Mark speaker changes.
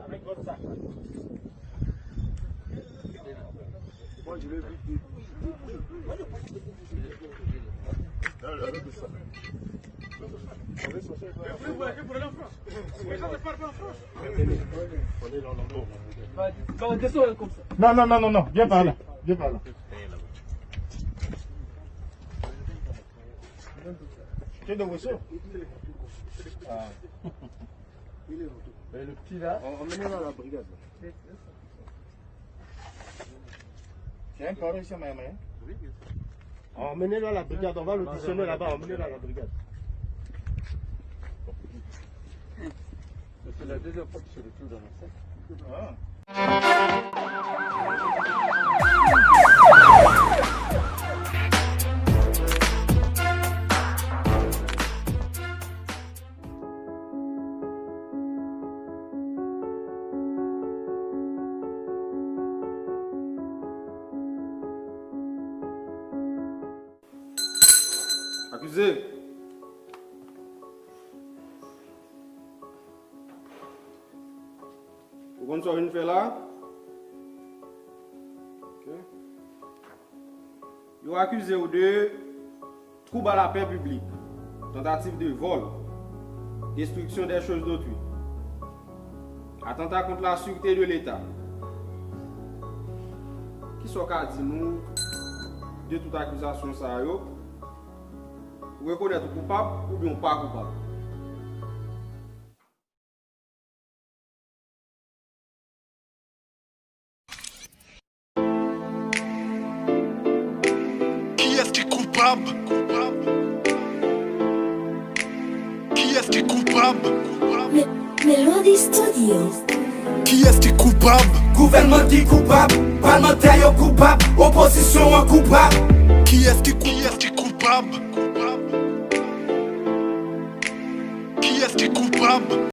Speaker 1: Avec votre sac. Moi, je vais vite. Non, non, non, non, non, viens par là. Viens par là. Tu es de Wosso? Ah. Et le petit là? Emmenez-le à la brigade. C'est un carré ici, Maya Maya? Oui. Emmenez-le à la brigade, on va l'auditionner là-bas, emmenez-le à la brigade. C'est la deuxième fois que je le trouve dans la salle.
Speaker 2: Accusé. Vous comprenez ce que vous faites là? Ok. Vous accusé de trouble à la paix publique, tentative de vol, destruction des choses d'autrui, attentat contre la sûreté de l'État. Qui sont qu'à dire nous de toute accusation ça yo? Vous reconnaître coupable ou bien pas coupable?
Speaker 3: Qui est-ce qui est coupable? Qui est-ce qui est coupable?
Speaker 4: Melody Studio.
Speaker 3: Qui est-ce qui est coupable?
Speaker 5: Gouvernement qui coupable, parlementaire coupable, opposition coupable.
Speaker 3: Qui est-ce qui est coupable? Qui est-ce qui est coupable?